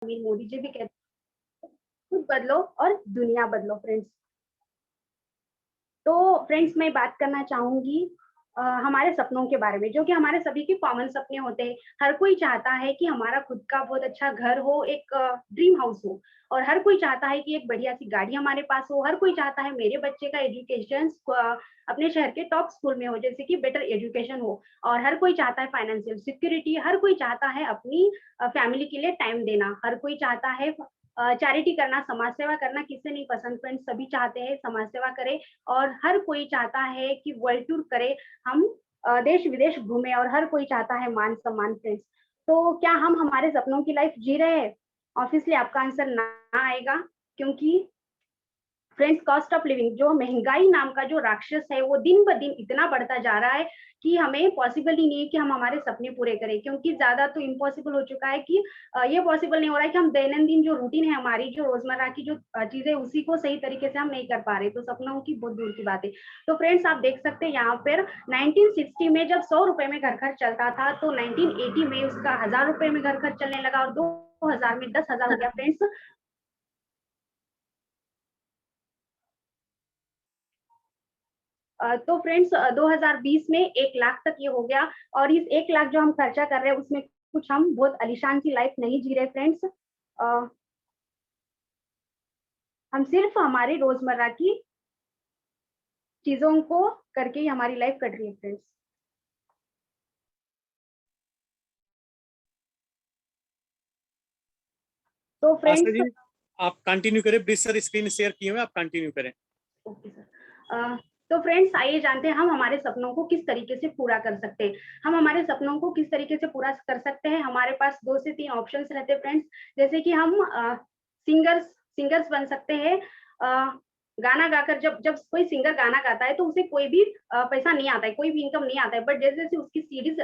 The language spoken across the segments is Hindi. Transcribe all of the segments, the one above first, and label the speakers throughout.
Speaker 1: नरेंद्र मोदी जी भी कहते हैं खुद बदलो और दुनिया बदलो फ्रेंड्स। तो फ्रेंड्स मैं बात करना चाहूंगी हमारे सपनों के बारे में, जो कि हमारे सभी के कॉमन सपने होते हैं। हर कोई चाहता है कि हमारा खुद का बहुत अच्छा घर हो, एक ड्रीम हाउस हो, और हर कोई चाहता है कि एक बढ़िया सी गाड़ी हमारे पास हो। हर कोई चाहता है मेरे बच्चे का एजुकेशन अपने शहर के टॉप स्कूल में हो, जैसे कि बेटर एजुकेशन हो। और हर कोई चाहता है फाइनेंशियल सिक्योरिटी, हर कोई चाहता है अपनी फैमिली के लिए टाइम देना, हर कोई चाहता है चैरिटी करना, समाज सेवा करना। किसे नहीं पसंद फ्रेंड्स, सभी चाहते हैं समाज सेवा करें। और हर कोई चाहता है कि वर्ल्ड टूर करे, हम देश विदेश घूमे, और हर कोई चाहता है मान सम्मान फ्रेंड्स। तो क्या हम हमारे सपनों की लाइफ जी रहे हैं? ऑब्वियसली आपका आंसर ना आएगा, क्योंकि फ्रेंड्स कॉस्ट ऑफ लिविंग, जो महंगाई नाम का जो राक्षस है, वो दिन ब दिन इतना बढ़ता जा रहा है कि हमें पॉसिबल ही नहीं है कि हम हमारे सपने पूरे करें। क्योंकि ज्यादा तो इम्पॉसिबल हो चुका है कि ये पॉसिबल नहीं हो रहा है कि हम दैनंदिन जो रूटीन है हमारी, जो रोजमर्रा की जो चीजें, उसी को सही तरीके से हम नहीं कर पा रहे। तो सपनों की बहुत दूर की बात है। तो फ्रेंड्स आप देख सकते हैं यहाँ पर 1960 में जब 100 रुपए में घर खर्च चलता था, तो 1980 में उसका 1000 रुपए में घर खर्च चलने लगा, और 2000 में 10,000 हो गया फ्रेंड्स। तो फ्रेंड्स 2020 में 1 लाख तक ये हो गया। और इस 1 लाख जो हम खर्चा कर रहे हैं, उसमें कुछ हम बहुत आलीशान सी लाइफ नहीं जी रहे फ्रेंड्स। हम सिर्फ हमारी रोजमर्रा की चीजों को करके ही हमारी लाइफ कट रही है फ्रेंड्स। तो
Speaker 2: आशा
Speaker 1: फ्रेंड्स,
Speaker 2: जी, आप कंटिन्यू करें। प्लीज सर, स्क्रीन शेयर किए हुए, आप कंटिन्यू करें।
Speaker 1: Okay sir. तो फ्रेंड्स आइए जानते हैं हम हमारे सपनों को किस तरीके से पूरा कर सकते हैं। हम हमारे सपनों को किस तरीके से पूरा कर सकते हैं, हमारे पास 2 से 3 ऑप्शंस रहते हैं फ्रेंड्स। जैसे कि हम सिंगर्स सिंगर्स बन सकते हैं। गाना गाकर, जब जब कोई सिंगर गाना गाता है तो उसे कोई भी पैसा नहीं आता है, कोई भी इनकम नहीं आता है। बट जैसे जैसे उसकी सीरीज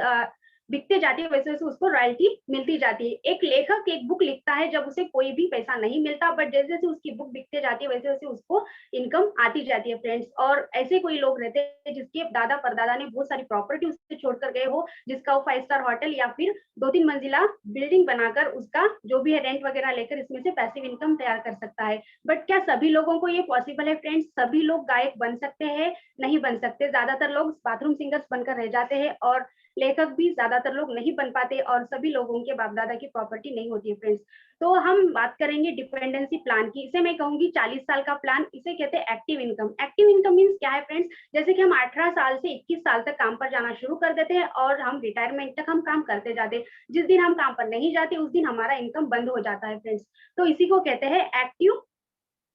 Speaker 1: बिकते जाती है, वैसे वैसे उसको रॉयल्टी मिलती जाती है। एक लेखक एक बुक लिखता है जब उसे कोई भी पैसा नहीं मिलता, बट जैसे जैसे उसकी बुक बिकते जाती है, वैसे वैसे उसको इनकम आती जाती है फ्रेंड्स। और ऐसे कोई लोग रहते हैं जिसके दादा परदादा ने बहुत सारी प्रॉपर्टी उससे छोड़कर गए हो, जिसका वो 5 स्टार होटल या फिर 2-3 मंजिला बिल्डिंग बनाकर उसका जो भी है रेंट वगैरह लेकर इसमें से पैसिव इनकम तैयार कर सकता है। बट क्या सभी लोगों को ये पॉसिबल है फ्रेंड्स? सभी लोग गायक बन सकते हैं? नहीं बन सकते। ज्यादातर लोग बाथरूम सिंगर्स बनकर रह जाते हैं, और लेखक भी ज्यादातर लोग नहीं बन पाते, और सभी लोगों के बाप दादा की प्रॉपर्टी नहीं होती है फ्रेंड्स। तो हम बात करेंगे डिपेंडेंसी प्लान की। इसे मैं कहूंगी 40 साल का प्लान। इसे कहते हैं active income. Active income means क्या है फ्रेंड्स? जैसे कि हम 18 साल से 21 साल तक काम पर जाना शुरू कर देते हैं, और हम रिटायरमेंट तक हम काम करते जाते हैं। जिस दिन हम काम पर नहीं जाते, उस दिन हमारा इनकम बंद हो जाता है फ्रेंड्स। तो इसी को कहते हैं एक्टिव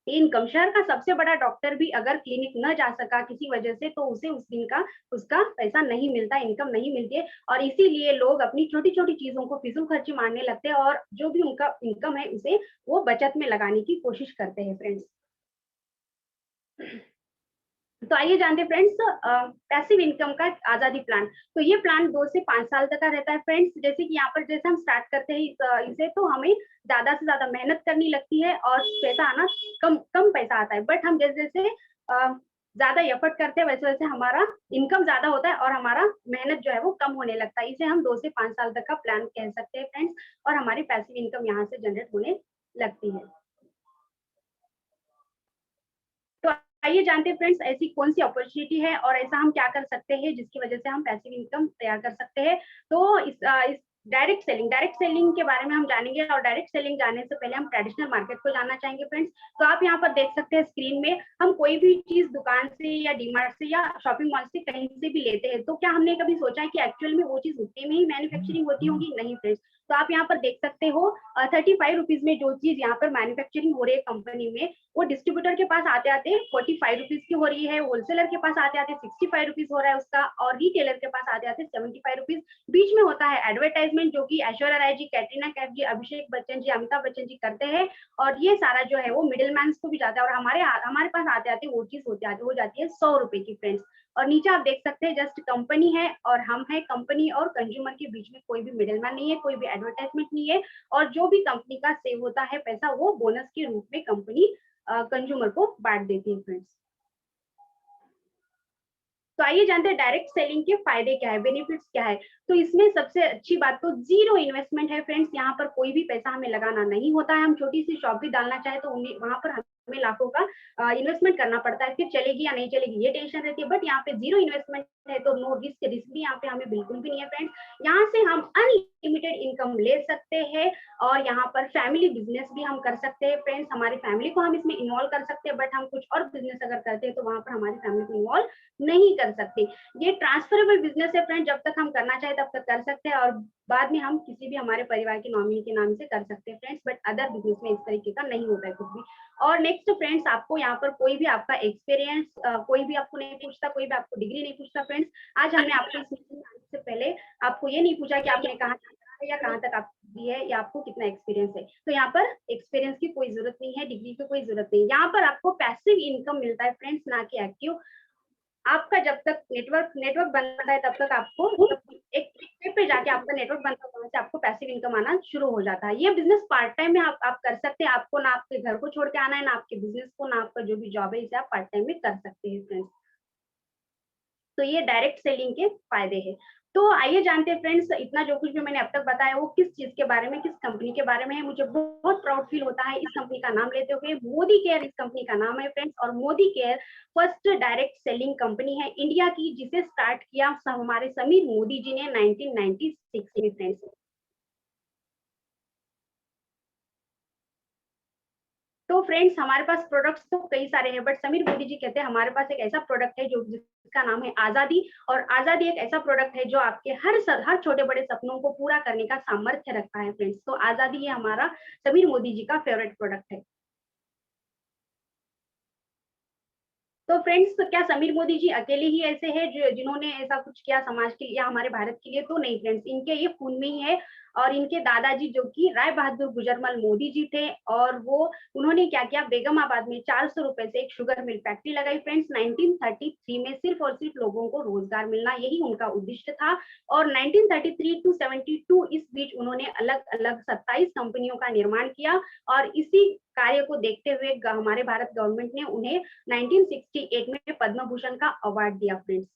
Speaker 1: इनकम। शहर का सबसे बड़ा डॉक्टर भी अगर क्लिनिक न जा सका किसी वजह से, तो उसे उस दिन का उसका पैसा नहीं मिलता, इनकम नहीं मिलती है। और इसीलिए लोग अपनी छोटी छोटी चीजों को फिजूल खर्ची मारने लगते हैं, और जो भी उनका इनकम है उसे वो बचत में लगाने की कोशिश करते हैं फ्रेंड्स। तो आइए जानते हैं फ्रेंड्स पैसिव इनकम का आजादी प्लान। तो ये प्लान 2 से 5 साल तक का रहता है फ्रेंड्स। जैसे कि यहाँ पर जैसे हम स्टार्ट करते हैं इसे, तो हमें ज्यादा से ज्यादा मेहनत करनी लगती है, और पैसा आना कम कम पैसा आता है। बट हम जैसे जैसे ज्यादा एफर्ट करते हैं, वैसे वैसे हमारा इनकम ज्यादा होता है, और हमारा मेहनत जो है वो कम होने लगता है। इसे हम 2 से 5 साल तक का प्लान कह सकते हैं फ्रेंड्स, और हमारी पैसिव इनकम यहाँ से जनरेट होने लगती है। तो आइए जानते हैं फ्रेंड्स ऐसी कौन सी अपॉर्चुनिटी है, और ऐसा हम क्या कर सकते हैं जिसकी वजह से हम पैसिव इनकम तैयार कर सकते हैं। तो इस डायरेक्ट सेलिंग के बारे में हम जानेंगे। और डायरेक्ट सेलिंग जानने से पहले हम ट्रेडिशनल मार्केट को जानना चाहेंगे फ्रेंड्स। तो आप यहाँ पर देख सकते हैं स्क्रीन में, हम कोई भी चीज दुकान से या डीमार्ट से या शॉपिंग मॉल से कहीं से भी लेते हैं, तो क्या हमने कभी सोचा है कि एक्चुअल में वो चीज उतने में ही मैन्युफैक्चरिंग होती होगी? नहीं फ्रेंड्स। तो आप यहाँ पर देख सकते हो 35 रुपीज में जो चीज यहाँ पर मैन्युफैक्चरिंग हो रही है कंपनी में, वो डिस्ट्रीब्यूटर के पास आते आते 45 रुपीज की हो रही है, होलसेलर के पास आते आते 65 रुपीज हो रहा है उसका, और रिटेलर के पास आते आते 75 रुपीज। बीच में होता है एडवर्टाइजमेंट, जो कि ऐश्वर्या राय जी, कैटरीना कैफ जी, अभिषेक बच्चन जी, अमिताभ बच्चन जी करते हैं। और ये सारा जो है वो मिडिल मैन को भी जाता है, और हमारे पास आते आते वो चीज हो जाती है 100 रुपए की फ्रेंड्स। और नीचे आप देख सकते हैं जस्ट कंपनी है और हम है, कंपनी और कंज्यूमर के बीच में कोई भी मिडिल मैन नहीं है, कोई भी एडवर्टाइजमेंट नहीं है। और जो भी कंपनी का सेव होता है पैसा, वो बोनस के रूप में कंपनी कंज्यूमर को बांट देती है फ्रेंड्स। तो आइए जानते हैं डायरेक्ट सेलिंग के फायदे क्या है, बेनिफिट्स क्या है। तो इसमें सबसे अच्छी बात तो जीरो इन्वेस्टमेंट है फ्रेंड्स, यहाँ पर कोई भी पैसा हमें लगाना नहीं होता है। हम छोटी सी शॉप भी डालना चाहे तो वहां पर हमें लाखों का इन्वेस्टमेंट करना पड़ता है, फिर चलेगी या नहीं चलेगी ये टेंशन रहती है। बट यहाँ पे जीरो इन्वेस्टमेंट है तो नो रिस्क, रिस्क भी यहाँ पे हमें बिल्कुल भी नहीं है फ्रेंड्स। यहाँ से हम अनलिमिटेड इनकम ले सकते हैं और यहाँ पर फैमिली बिजनेस भी हम कर सकते हैं फ्रेंड्स। हमारी फैमिली को हम इसमें इन्वॉल्व कर सकते हैं, बट हम कुछ और बिजनेस अगर करते हैं तो वहां पर हमारी फैमिली को इन्वॉल्व नहीं कर सकते। ये ट्रांसफरेबल बिजनेस है फ्रेंड, जब तक हम करना चाहे तब तक कर सकते हैं और बाद में हम किसी भी हमारे परिवार के नॉमिनी के नाम से कर सकते हैं फ्रेंड्स। बट अदर बिजनेस में इस तरीके का नहीं होता है कुछ भी। और नेक्स्ट फ्रेंड्स, आपको यहाँ पर कोई भी आपका एक्सपीरियंस कोई भी आपको नहीं पूछता, कोई भी आपको डिग्री नहीं पूछता फ्रेंड्स। आज हमने आपको इस मीटिंग में आने से पहले आपको ये नहीं पूछा कि आपने कहाँ या कहाँ तक आप दी है या आपको कितना एक्सपीरियंस है। तो यहाँ पर एक्सपीरियंस की कोई जरूरत नहीं है, डिग्री की कोई जरूरत नहीं। यहाँ पर आपको पैसिव इनकम मिलता है फ्रेंड्स, ना कि एक्टिव। आपका जब तक नेटवर्क बनता है तब तक आपको एक स्टेप पे जाके आपका नेटवर्क बनता है, वहां से आपको पैसिव इनकम आना शुरू हो जाता है। ये बिजनेस पार्ट टाइम में आप कर सकते हैं। आपको ना आपके घर को छोड़ के आना है, ना आपके बिजनेस को, ना आपका जो भी जॉब है इसे आप पार्ट टाइम में कर सकते हैं फ्रेंड्स। तो ये डायरेक्ट सेलिंग के फायदे हैं। तो आइए जानते हैं फ्रेंड्स, इतना जो कुछ भी मैंने अब तक बताया वो किस चीज के बारे में, किस कंपनी के बारे में है। मुझे बहुत प्राउड फील होता है इस कंपनी का नाम लेते हुए। मोदी केयर इस कंपनी का नाम है फ्रेंड्स, और Modi care first direct selling company है इंडिया की, जिसे स्टार्ट किया हमारे समीर मोदी जी ने 1996 में फ्रेंड्स। तो फ्रेंड्स, हमारे पास प्रोडक्ट्स तो कई सारे हैं, बट समीर मोदी जी कहते हैं हमारे पास एक ऐसा प्रोडक्ट है जो जिसका नाम है आजादी। और आजादी एक ऐसा प्रोडक्ट है जो आपके हर छोटे बड़े सपनों को पूरा करने का सामर्थ्य रखता है फ्रेंड्स। तो आजादी ये हमारा समीर मोदी जी का फेवरेट प्रोडक्ट है। तो फ्रेंड्स, क्या समीर मोदी जी अकेले ही ऐसे हैं जो जिन्होंने ऐसा कुछ किया समाज के लिए या हमारे भारत के लिए? तो नहीं फ्रेंड्स, इनके ये खून में ही है। और इनके दादाजी जो कि राय बहादुर गुजरमल मोदी जी थे, और उन्होंने क्या किया, बेगमाबाद में 400 रुपए से एक शुगर मिल फैक्ट्री लगाई फ्रेंड्स 1933 में। सिर्फ और सिर्फ लोगों को रोजगार मिलना, यही उनका उद्देश्य था। और 1933 टू 72 इस बीच उन्होंने अलग अलग 27 कंपनियों का निर्माण किया। और इसी कार्य को देखते हुए हमारे भारत गवर्नमेंट ने उन्हें 1968 में पद्म भूषण का अवार्ड दिया फ्रेंड्स।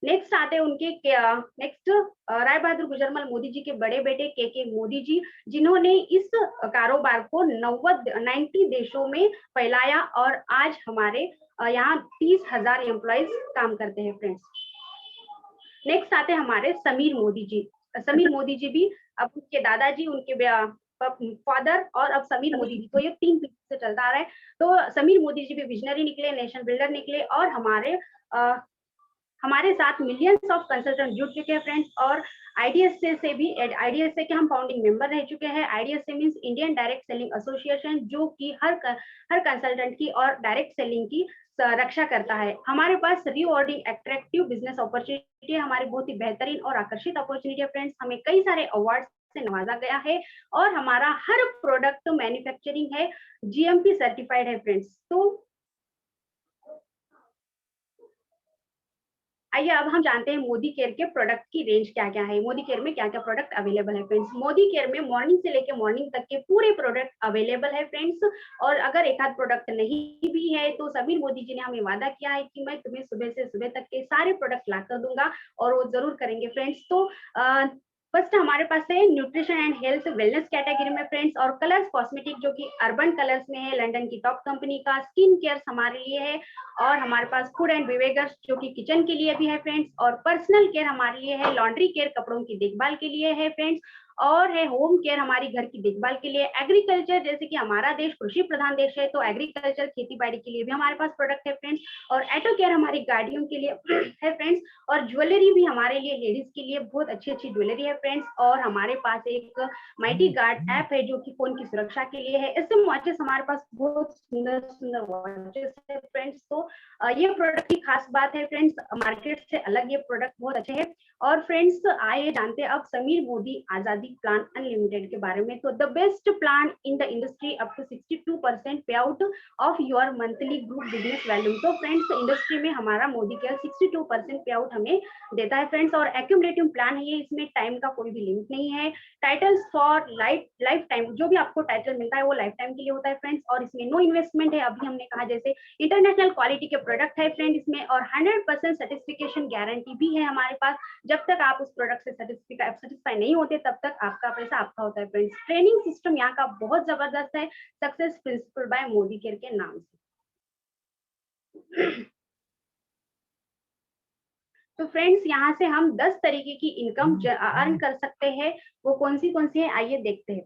Speaker 1: नेक्स्ट आते हैं उनके नेक्स्ट राय बहादुर गुजरमल मोदी जी के बड़े बेटे के मोदी जी, जिन्होंने इस कारोबार को 90 देशों में फैलाया। और आज हमारे यहाँ 30,000 एम्प्लॉयज काम करते हैं फ्रेंड्स। नेक्स्ट आते हैं हमारे समीर मोदी जी। समीर मोदी जी भी, अब उनके दादाजी, उनके फादर और अब समीर मोदी जी, तो ये 3 पीढ़ी से चलता आ रहा है। तो समीर मोदी जी भी विजनरी निकले, नेशन बिल्डर निकले, और हमारे साथ मिलियंस ऑफ कंसल्टेंट जुड़ चुके हैं फ्रेंड्स। और आईडीएसए से भी, आईडीएसए के हम फाउंडिंग मेंबर रह चुके हैं। IDSA means Indian direct selling association, जो कि हर कंसल्टेंट की और डायरेक्ट सेलिंग की रक्षा करता है। हमारे पास रिवॉर्डिंग एट्रैक्टिव बिजनेस अपॉर्चुनिटी है, हमारी बहुत ही बेहतरीन और आकर्षित अपॉर्चुनिटी है फ्रेंड्स। हमें कई सारे अवार्ड से नवाजा गया है, और हमारा हर प्रोडक्ट मैन्युफैक्चरिंग है जीएमपी सर्टिफाइड है फ्रेंड्स। तो आइए अब हम जानते हैं मोदी केयर के प्रोडक्ट की रेंज क्या क्या है, मोदी केयर में क्या क्या प्रोडक्ट अवेलेबल है फ्रेंड्स। मोदी केयर में मॉर्निंग से लेकर मॉर्निंग तक के पूरे प्रोडक्ट अवेलेबल है फ्रेंड्स। और अगर एक आध प्रोडक्ट नहीं भी है तो समीर मोदी जी ने हमें वादा किया है कि मैं तुम्हें सुबह से सुबह तक के सारे प्रोडक्ट ला कर दूंगा, और वो जरूर करेंगे फ्रेंड्स। तो फर्स्ट हमारे पास है nutrition and health wellness category में फ्रेंड्स, और कलर्स कॉस्मेटिक जो कि अर्बन कलर्स में है, लंदन की टॉप कंपनी का। स्किन केयर हमारे लिए है, और हमारे पास फूड एंड बिवेगर्स जो कि किचन के लिए भी है फ्रेंड्स। और पर्सनल केयर हमारे लिए है, लॉन्ड्री केयर कपड़ों की देखभाल के लिए है फ्रेंड्स। और है होम केयर हमारी घर की देखभाल के लिए। एग्रीकल्चर, जैसे कि हमारा देश कृषि प्रधान देश है, तो एग्रीकल्चर खेती बाड़ी के लिए भी हमारे पास प्रोडक्ट है फ्रेंड्स। और ऑटो केयर हमारी गाड़ियों के लिए है फ्रेंड्स। और ज्वेलरी भी हमारे लिए, लेडीज के लिए बहुत अच्छी अच्छी ज्वेलरी है फ्रेंड्स। और हमारे पास एक माइटी गार्ड ऐप है जो कि फोन की सुरक्षा के लिए है। ऐसे वॉचेस हमारे पास बहुत सुंदर सुंदर वॉचेस है फ्रेंड्स। तो ये प्रोडक्ट की खास बात है फ्रेंड्स, मार्केट से अलग ये प्रोडक्ट बहुत अच्छे हैं। और फ्रेंड्स आइए जानते हैं अब समीर मोदी आजादी प्लान अनलिमिटेड के बारे में। तो the best plan in the industry up to 62% pay out of your monthly group business volume. तो फ्रेंड्स इंडस्ट्री में हमारा मोदी केयर 62% पे आउट हमें देता है फ्रेंड्स, और एक्यूमुलेटिव प्लान है ये, इसमें टाइम का कोई भी लिमिट नहीं है। टाइटल्स फॉर लाइफ टाइम, जो भी आपको टाइटल मिलता है वो लाइफ टाइम के लिए होता है फ्रेंड्स, और इसमें नो इन्वेस्टमेंट है। अभी हमने कहा जैसे इंटरनेशनल क्वालिटी के प्रोडक्ट है फ्रेंड इसमें, और 100% सर्टिफिकेशन गारंटी भी है हमारे पास। जब तक आप उस प्रोडक्ट से सेटिस्फाई नहीं होते तब तक आपका पैसा आपका होता है फ्रेंड्स। ट्रेनिंग सिस्टम यहाँ का बहुत जबरदस्त है, success principal bye Modi care के नाम से। तो फ्रेंड्स यहाँ से हम 10 तरीके की इनकम अर्न कर सकते हैं। वो कौन सी है आइए देखते हैं।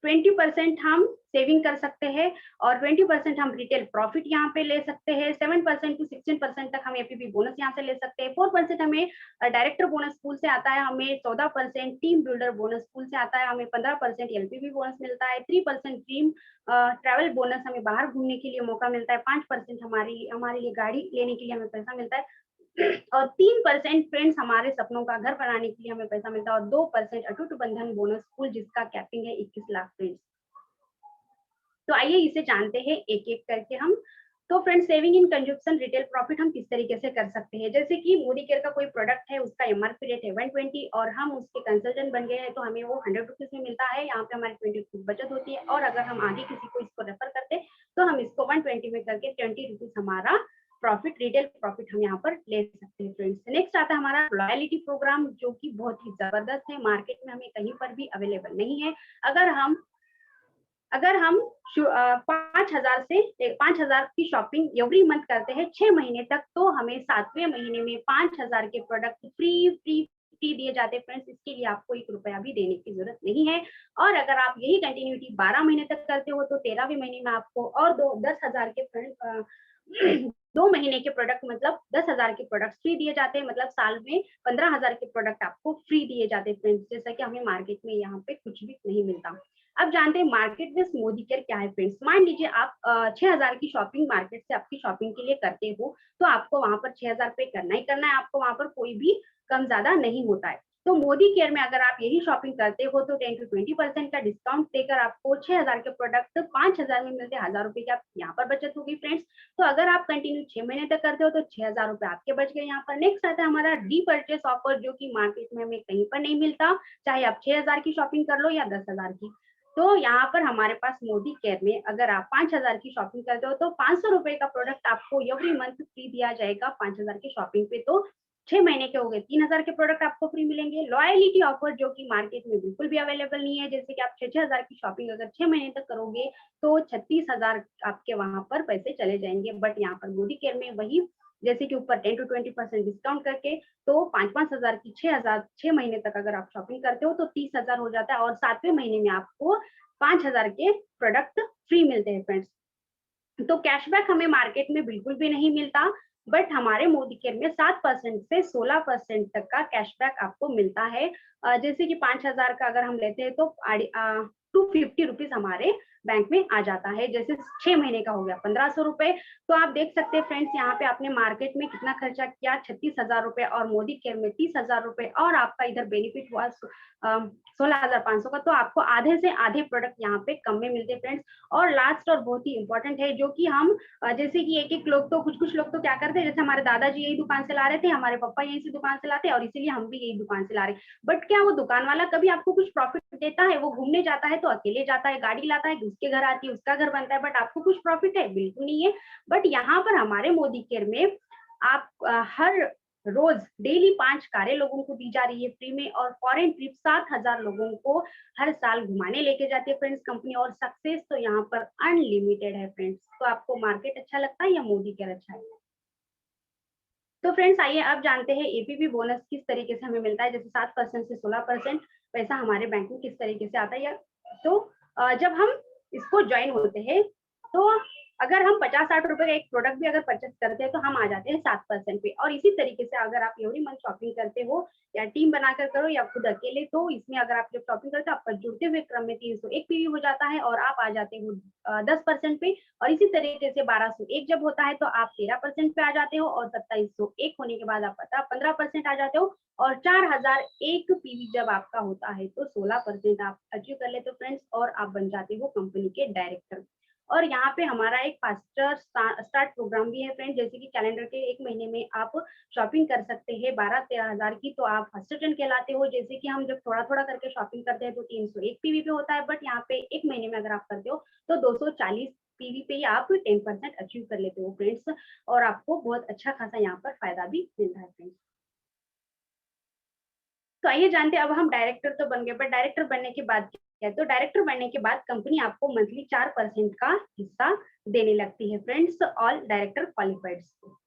Speaker 1: 20% हम सेविंग कर सकते हैं, और 20% हम रिटेल प्रॉफिट यहाँ पे ले सकते हैं। 7% टू 16% तक हम एपीपी बोनस यहाँ से ले सकते हैं। 4% हमें डायरेक्टर बोनस पूल से आता है। हमें 14% टीम बिल्डर बोनस पूल से आता है। हमें 15% एलपीवी बोनस मिलता है। 3% ड्रीम ट्रैवल बोनस, हमें बाहर घूमने के लिए मौका मिलता है। 5% हमारे लिए गाड़ी लेने के लिए हमें पैसा मिलता है, और 3% फ्रेंड्स हमारे सपनों का घर बनाने के लिए हमें पैसा मिलता है, और 2% अटूट बंधन बोनस पूल जिसका कैपिंग है 21 लाख फ्रेंड्स। तो आइए इसे जानते हैं एक एक करके हम। तो friends saving in consumption retail profit हम किस तरीके से कर सकते हैं। जैसे कि मोदी केयर का कोई प्रोडक्ट है, उसका एमआरपी रेट है 120 और हम उसके कंसल्टेंट बन गए हैं, तो हमें वो 100 रुपीज में मिलता है। यहाँ पे हमारी 20 रुपीज बचत होती है, और अगर हम आगे किसी को इसको रेफर करते हैं तो हम इसको 120 में करके 20 रुपीज हमारा प्रॉफिट, रिटेल प्रॉफिट हम यहाँ पर ले सकते हैं फ्रेंड्स। नेक्स्ट आता है हमारा लॉयलिटी प्रोग्राम, जो कि बहुत ही जबरदस्त है, मार्केट में हमें कहीं पर भी अवेलेबल नहीं है। अगर हम 5,000 की शॉपिंग एवरी मंथ करते हैं 6 महीने तक, तो हमें 7वें महीने में 5,000 के प्रोडक्ट फ्री दिए जाते हैं फ्रेंड्स। इसके लिए आपको 1 रुपया भी देने की जरूरत नहीं है। और अगर आप यही कंटिन्यूटी 12 महीने तक करते हो तो 13वें महीने में आपको और 10,000 के फ्रेंड 2 महीने के प्रोडक्ट मतलब 10,000 के प्रोडक्ट फ्री दिए जाते हैं, मतलब साल में 15,000 के प्रोडक्ट आपको फ्री दिए जाते हैं फ्रेंड्स, जैसा कि हमें मार्केट में यहाँ पे कुछ भी नहीं मिलता। अब जानते हैं मार्केट बेस्ड मोदी केयर क्या है फ्रेंड्स। मान लीजिए आप 6,000 की शॉपिंग मार्केट से आपकी शॉपिंग के लिए करते हो, तो आपको वहां पर 6,000 पे करना ही करना है, आपको वहां पर कोई भी कम ज्यादा नहीं होता है। तो मोदी केयर में अगर आप यही शॉपिंग करते हो तो 10 to 20% का डिस्काउंट देकर आपको 6,000 के प्रोडक्ट 5,000 में मिलते हैं। 1,000 रुपए की आप यहाँ पर बचत होगी फ्रेंड्स। तो अगर आप कंटिन्यू 6 महीने तक करते हो तो 6,000 रुपए आपके बच गए यहाँ पर। नेक्स्ट आता है हमारा रीपर्चेस ऑफर, जो कि मार्केट में हमें कहीं पर नहीं मिलता, चाहे आप 6,000 की शॉपिंग कर लो या 10,000 की। तो यहाँ पर हमारे पास मोदी केयर में अगर आप 5,000 की शॉपिंग करते हो तो 500 रुपए का प्रोडक्ट आपको एवरी मंथ फ्री दिया जाएगा 5,000 की शॉपिंग पे। तो 6 महीने के हो गए, 3,000 के प्रोडक्ट आपको फ्री मिलेंगे। लॉयलिटी ऑफर, जो कि मार्केट में बिल्कुल भी अवेलेबल नहीं है, जैसे कि आप 6,000 की शॉपिंग अगर 6 महीने तक करोगे तो 36,000 आपके वहां पर पैसे चले जाएंगे। बट यहाँ पर मोदी केयर में वही, जैसे कि ऊपर 10 to 20% डिस्काउंट करके, तो 5,000 की 6 महीने तक अगर आप शॉपिंग करते हो तो 30,000 हो जाता है, और 7वें महीने में आपको 5,000 के प्रोडक्ट फ्री मिलते हैं फ्रेंड्स। तो कैशबैक हमें मार्केट में बिल्कुल भी नहीं मिलता, बट हमारे मोदी केयर में 7% से 16% तक का कैशबैक आपको मिलता है। जैसे कि 5,000 का अगर हम लेते हैं तो 250 रुपीज हमारे बैंक में आ जाता है। जैसे 6 महीने का हो गया 1,500 रुपए। तो आप देख सकते हैं फ्रेंड्स, यहाँ पे आपने मार्केट में कितना खर्चा किया, 36,000 रुपए, और मोदी केयर में 30,000 रुपए, और आपका इधर बेनिफिट हुआ 16,500 का। तो आपको आधे से आधे प्रोडक्ट यहाँ पे कम में मिलते हैं फ्रेंड्स। और लास्ट और बहुत ही इंपॉर्टेंट है, जो कि हम जैसे कि एक लोग तो कुछ लोग तो क्या करते हैं, जैसे हमारे दादाजी यही दुकान से ला रहे थे, हमारे पापा यही से दुकान से लाते हैं, और इसीलिए हम भी यही दुकान से ला रहे हैं। बट क्या वो दुकान वाला कभी आपको कुछ प्रॉफिट देता है? वो घूमने जाता है तो अकेले जाता है, गाड़ी लाता है, उसके घर आती है, उसका घर बनता है, बट आपको कुछ प्रॉफिट है? बिल्कुल नहीं है। बट यहाँ पर हमारे मोदी केयर में आप हर रोज डेली 5 कारें लोगों को दी जा रही है फ्री में, और फॉरेन ट्रिप 7,000 लोगों को हर साल घुमाने लेके जाती है फ्रेंड्स कंपनी, और सक्सेस तो यहाँ पर अनलिमिटेड है फ्रेंड्स। तो आपको मार्केट अच्छा लगता है या मोदी केयर अच्छा है? तो फ्रेंड्स आइए अब जानते हैं एपीपी बोनस किस तरीके से हमें मिलता है। जैसे 7% से 16% पैसा हमारे बैंक में किस तरीके से आता है, या तो जब हम इसको ज्वाइन होते हैं तो अगर हम 50-60 रुपए का एक प्रोडक्ट भी अगर परचेस करते हैं तो हम आ जाते हैं 7% पे। और इसी तरीके से अगर आप एवरी मंथ शॉपिंग करते हो या टीम बनाकर करो या खुद अकेले, तो इसमें अगर आप जब शॉपिंग करते हो आपका जुड़ते हुए क्रम में 301 पीवी हो जाता है और आप आ जाते हो 10% पे। और इसी तरीके से 1201 जब होता है तो आप 13% पे आ जाते हो और 2701 होने के बाद आप 15% आ जाते हो। और 4001 पीवी जब आपका होता है तो 16% आप अचीव कर लेते हो फ्रेंड्स, और आप बन जाते हो कंपनी के डायरेक्टर। और यहाँ पे हमारा एक फास्टर स्टार्ट प्रोग्राम भी है फ्रेंड, जैसे कि कैलेंडर के 1 महीने में आप शॉपिंग कर सकते हैं 12-13 हज़ार की, तो आप फर्स्ट टर्न कहलाते हो। जैसे कि हम जब थोड़ा-थोड़ा करके शॉपिंग करते हैं तो 301 पीवी पे होता है, बट यहाँ पे 1 महीने में अगर आप करते हो तो 240 पीवी पे ही आप 10% अचीव कर लेते हो फ्रेंड्स, और आपको बहुत अच्छा खासा यहाँ पर फायदा भी मिलता है फ्रेंड्स। तो आइए जानते हैं, अब हम डायरेक्टर तो बन गए, बट डायरेक्टर बनने के बाद क्या है? तो डायरेक्टर बनने के बाद कंपनी आपको मंथली 4% का हिस्सा देने लगती है फ्रेंड्स, ऑल डायरेक्टर क्वालिफाइड को।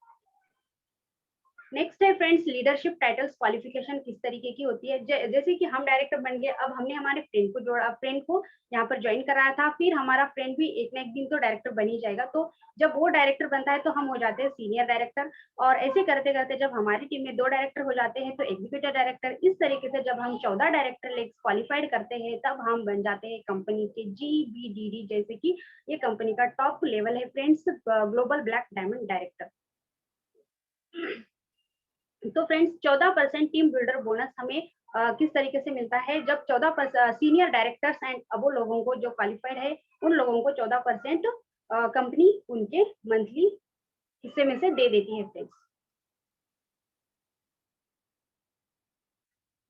Speaker 1: नेक्स्ट है फ्रेंड्स लीडरशिप टाइटल्स क्वालिफिकेशन किस तरीके की होती है। जैसे कि हम डायरेक्टर बन गए, अब हमने हमारे फ्रेंड को जोड़ा, फ्रेंड को यहाँ पर ज्वाइन कराया था, फिर हमारा फ्रेंड भी एक ना एक दिन तो डायरेक्टर बन ही जाएगा। तो जब वो डायरेक्टर बनता है तो हम हो जाते हैं सीनियर डायरेक्टर, और ऐसे करते करते जब हमारी टीम में 2 डायरेक्टर हो जाते हैं तो एग्जीक्यूटिव डायरेक्टर। इस तरीके से जब हम 14 डायरेक्टर लेक्स क्वालिफाइड करते हैं तब हम बन जाते हैं कंपनी के GBDD, जैसे कि ये कंपनी का टॉप लेवल है friends, global black diamond director. तो फ्रेंड्स 14% टीम बिल्डर बोनस हमें किस तरीके से मिलता है, जब 14% सीनियर डायरेक्टर्स एंड अबो लोगों को जो क्वालिफाइड है उन लोगों को 14% कंपनी उनके मंथली हिस्से में से दे देती है फ्रेंड्स।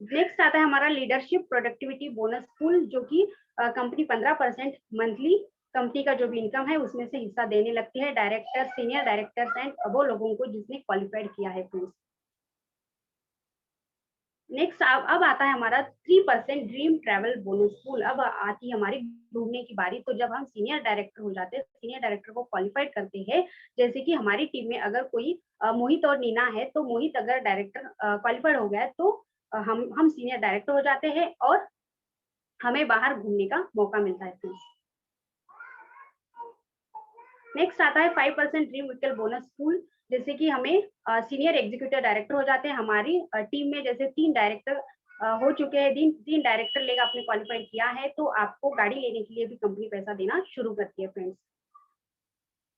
Speaker 1: नेक्स्ट आता है हमारा लीडरशिप प्रोडक्टिविटी बोनस पूल, जो कि कंपनी 15% मंथली कंपनी का जो भी इनकम है उसमें से हिस्सा देने लगती है director, senior directors and above लोगों को जिसने क्वालिफाइड किया है फ्रेंड्स। नेक्स्ट अब आता है हमारा 3% ड्रीम ट्रैवल बोनस पूल। अब आती है हमारी घूमने की बारी। तो जब हम सीनियर डायरेक्टर हो जाते हैं, सीनियर डायरेक्टर को क्वालिफाइड करते हैं, जैसे कि हमारी टीम में अगर कोई मोहित और नीना है, तो मोहित अगर डायरेक्टर क्वालिफाइड हो गया है तो हम सीनियर डायरेक्टर हो जाते हैं और हमें बाहर घूमने का मौका मिलता है। नेक्स्ट आता है 5% ड्रीम व्हीकल बोनस पूल, जैसे कि हमें सीनियर एग्जीक्यूटिव डायरेक्टर हो जाते हैं हमारी टीम में, जैसे 3 डायरेक्टर हो चुके हैं, 3 डायरेक्टर लेगा आपने क्वालिफाइड किया है तो आपको गाड़ी लेने के लिए भी कंपनी पैसा देना शुरू करती है फ्रेंड्स।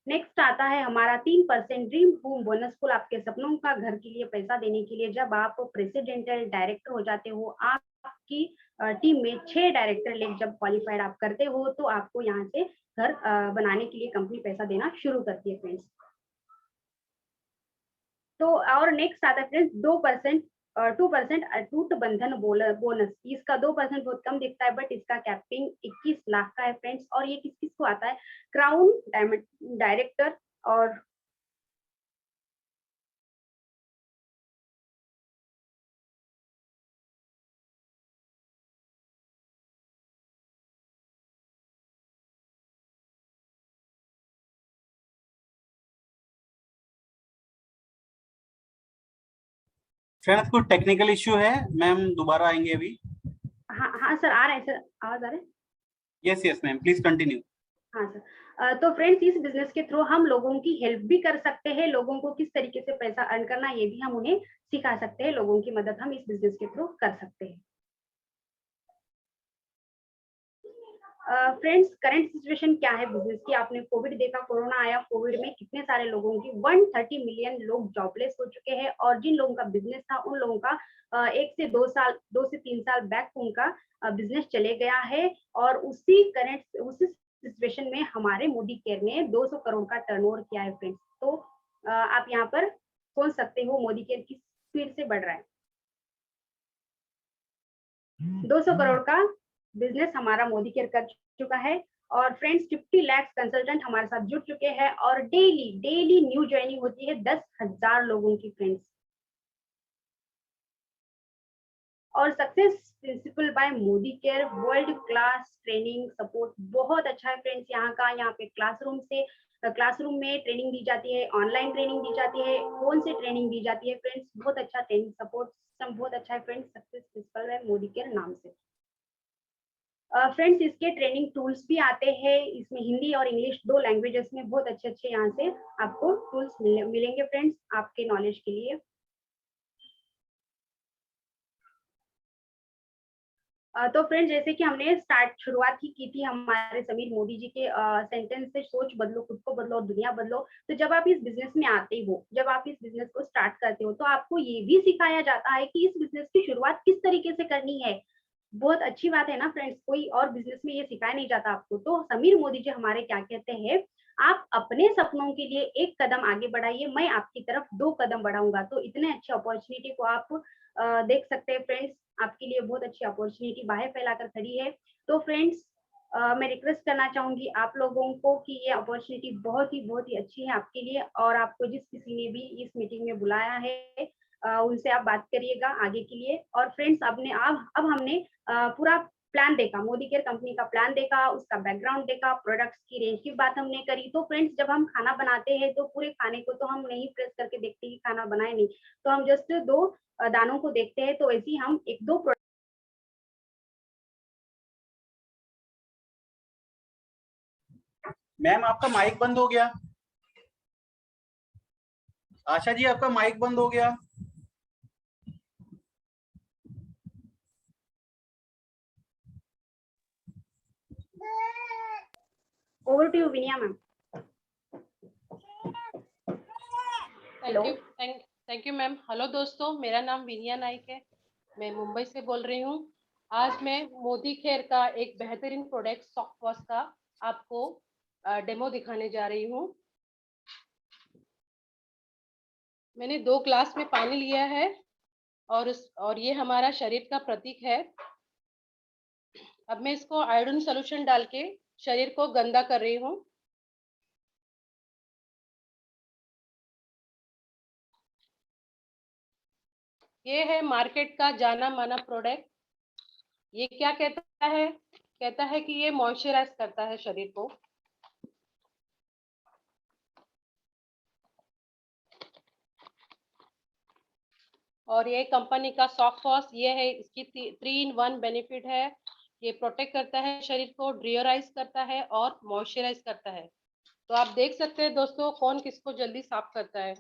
Speaker 1: नेक्स्ट आता है हमारा 3% ड्रीम होम बोनस पूल, आपके सपनों का घर के लिए पैसा देने के लिए। जब आप प्रेसिडेंटल डायरेक्टर हो जाते हो, आपकी टीम में 6 डायरेक्टर लेग जब क्वालिफाइड आप करते हो तो आपको यहाँ से घर बनाने के लिए कंपनी पैसा देना शुरू करती है फ्रेंड्स। तो और नेक्स्ट आता है फ्रेंड्स 2% 2% अटूट बंधन बोनस। इसका 2% बहुत कम दिखता है, बट इसका कैपिंग 21 लाख का है फ्रेंड्स, और ये किस किस को आता है, क्राउन डायरेक्टर और
Speaker 2: शायद आपको टेक्निकल इश्यू है मैम, दोबारा आएंगे अभी।
Speaker 1: हाँ हाँ सर, आ रहे हैं सर, आवाज आ रहे हैं।
Speaker 2: Yes yes ma'am, please continue.
Speaker 1: हाँ सर, तो फ्रेंड्स इस बिजनेस के थ्रू हम लोगों की हेल्प भी कर सकते हैं, लोगों को किस तरीके से पैसा अर्न करना ये भी हम उन्हें सिखा सकते हैं, लोगों की मदद हम इस बिजनेस के थ्रू कर सकते हैं। फ्रेंड्स करंट सिचुएशन क्या है बिजनेस की, आपने कोविड देखा, कोरोना आया, कोविड में कितने सारे लोगों की 130 मिलियन लोग जॉबलेस हो चुके हैं, और जिन लोगों का बिजनेस था उन लोगों का 1 से 2 साल 2 से 3 साल बैक उनका बिजनेस चले गया है। और उसी सिचुएशन में हमारे मोदी केयर ने 200 करोड़ का टर्नओवर किया है फ्रेंड्स। तो आप यहाँ पर सोच सकते हो मोदी केयर किस स्पीड से बढ़ रहा है। 200 करोड़ का बिजनेस हमारा मोदी केयर कर चुका है, और फ्रेंड्स 50 लाख कंसल्टेंट हमारे साथ जुड़ चुके हैं, और डेली डेली न्यू ज्वाइनिंग होती है 10,000 लोगों की फ्रेंड्स। और success principal bye Modi care, world class training support बहुत अच्छा है फ्रेंड्स यहाँ का। यहाँ पे क्लासरूम में ट्रेनिंग दी जाती है, ऑनलाइन ट्रेनिंग दी जाती है, फोन से ट्रेनिंग दी जाती है फ्रेंड्स। बहुत अच्छा ट्रेनिंग सपोर्ट सिस्टम बहुत अच्छा है friends, success principal bye Modi care नाम से। फ्रेंड्स इसके ट्रेनिंग टूल्स भी आते हैं, इसमें हिंदी और इंग्लिश 2 लैंग्वेजेस में बहुत अच्छे-अच्छे यहाँ से आपको टूल्स मिलेंगे फ्रेंड्स आपके नॉलेज के लिए। तो फ्रेंड्स जैसे कि हमने शुरुआत ही की थी हमारे समीर मोदी जी के सेंटेंस से, सोच बदलो, खुद को बदलो और दुनिया बदलो। तो जब आप इस बिजनेस में आते हो, जब आप इस बिजनेस को स्टार्ट करते हो, तो आपको ये भी सिखाया जाता है कि इस बिजनेस की शुरुआत किस तरीके से करनी है। बहुत अच्छी बात है ना फ्रेंड्स, कोई और बिजनेस में ये सिखाया नहीं जाता आपको। तो समीर मोदी जी हमारे क्या कहते हैं, आप अपने सपनों के लिए एक कदम आगे बढ़ाइए, मैं आपकी तरफ 2 कदम बढ़ाऊंगा। तो इतने अच्छे अपॉर्चुनिटी को आप देख सकते हैं फ्रेंड्स, आपके लिए बहुत अच्छी अपॉर्चुनिटी बाहें फैलाकर खड़ी है। तो फ्रेंड्स मैं रिक्वेस्ट करना चाहूंगी आप लोगों को कि ये अपॉर्चुनिटी बहुत ही अच्छी है आपके लिए, और आपको जिस किसी ने भी इस मीटिंग में बुलाया है उनसे आप बात करिएगा आगे के लिए। और फ्रेंड्स अब हमने पूरा प्लान देखा, मोदी केयर कंपनी का प्लान देखा, उसका बैकग्राउंड देखा, प्रोडक्ट्स की रेंज की बात हमने करी। तो फ्रेंड्स जब हम खाना बनाते हैं तो पूरे खाने को तो हम नहीं प्रेस करके देखते कि खाना बनाए नहीं, तो हम जस्ट 2 दानों को देखते हैं। तो ऐसे ही हम 1-2
Speaker 3: मैम आपका माइक बंद हो गया। आशा जी आपका माइक बंद हो गया।
Speaker 1: Over to you Viniya ma'am. Hello.
Speaker 4: Thank you ma'am. Hello दोस्तों, मेरा नाम विनिया नाइक है, मैं मुंबई से बोल रही हूँ। आज मैं मोदी केयर का एक बेहतरीन प्रोडक्ट सॉफ्ट वॉश का आपको डेमो दिखाने जा रही हूँ। मैंने 2 ग्लास में पानी लिया है और ये हमारा शरीर का प्रतीक है। अब मैं इसको आयोडीन सोल्यूशन डाल के शरीर को गंदा कर रही हूँ। ये है मार्केट का जाना माना प्रोडक्ट। ये क्या कहता है कि ये मॉइस्चराइज करता है शरीर को। और ये कंपनी का सॉफ्ट वॉश ये है, इसकी 3 in 1 बेनिफिट है। ये प्रोटेक्ट करता है शरीर को, ड्रियोराइज करता है और मॉइस्चराइज करता है। तो आप देख सकते हैं दोस्तों कौन किसको जल्दी साफ करता है।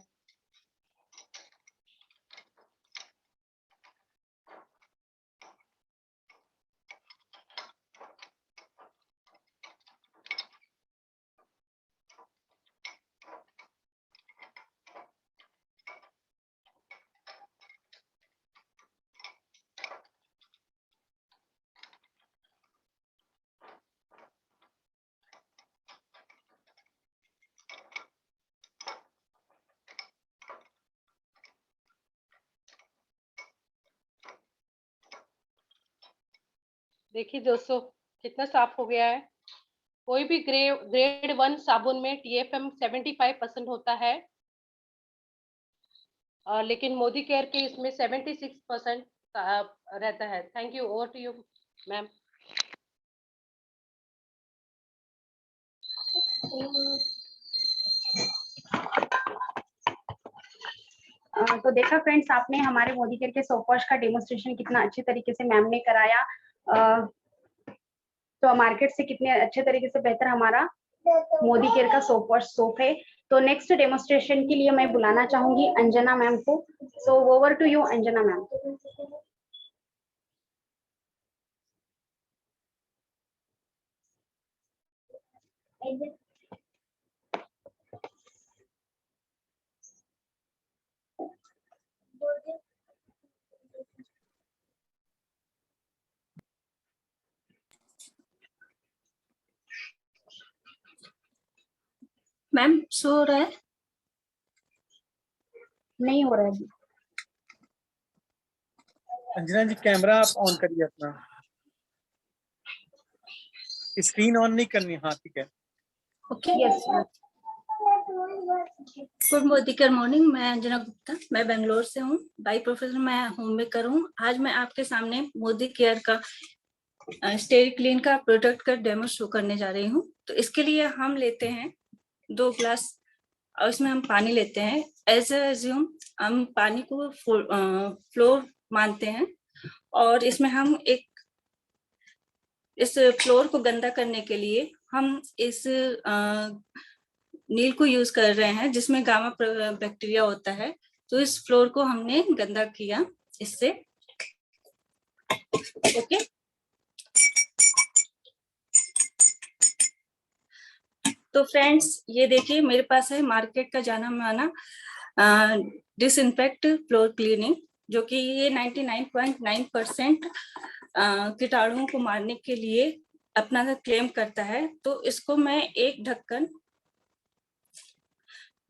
Speaker 4: देखिए दोस्तों कितना साफ हो गया है। कोई भी ग्रेड 1 साबुन में TFM 75% होता है, लेकिन मोदी केयर के इसमें 76% रहता है। Thank you. Over to you ma'am.
Speaker 1: तो देखा फ्रेंड्स आपने हमारे मोदी केयर के सोप वॉश का डेमोन्स्ट्रेशन कितना अच्छे तरीके से मैम ने कराया। तो मार्केट से कितने अच्छे तरीके से बेहतर हमारा मोदी केयर का सोप वॉश सोप है। तो नेक्स्ट डेमोन्स्ट्रेशन के लिए मैं बुलाना चाहूंगी अंजना मैम को। So over to you Anjana ma'am.
Speaker 5: Ma'am show हो रहा है?
Speaker 1: नहीं हो रहा है अभी।
Speaker 2: अंजना जी कैमरा आप ऑन करिए अपना, स्क्रीन ऑन नहीं करनी। हाँ ठीक है।
Speaker 5: Okay.
Speaker 1: Yes.
Speaker 5: Good Modicare morning. मैं अंजना गुप्ता, मैं बेंगलोर से हूँ। बाई प्रोफेशन मैं होम मेकर हूँ। आज मैं आपके सामने मोदी केयर का स्टेरी क्लीन का प्रोडक्ट का डेमो शो करने जा रही हूँ। तो इसके लिए हम लेते हैं 2 ग्लास और इसमें हम पानी लेते हैं। एज एज्यूम हम पानी को फ्लोर मानते हैं और इसमें हम एक इस फ्लोर को गंदा करने के लिए हम इस नील को यूज कर रहे हैं जिसमें गामा बैक्टीरिया होता है। तो इस फ्लोर को हमने गंदा किया इससे। ओके, तो फ्रेंड्स ये देखिए मेरे पास है मार्केट का जाना माना डिसइंफेक्ट फ्लोर क्लीनिंग, जो कि ये 99.9% कीटाणुओं को मारने के लिए अपना क्लेम करता है। तो इसको मैं एक ढक्कन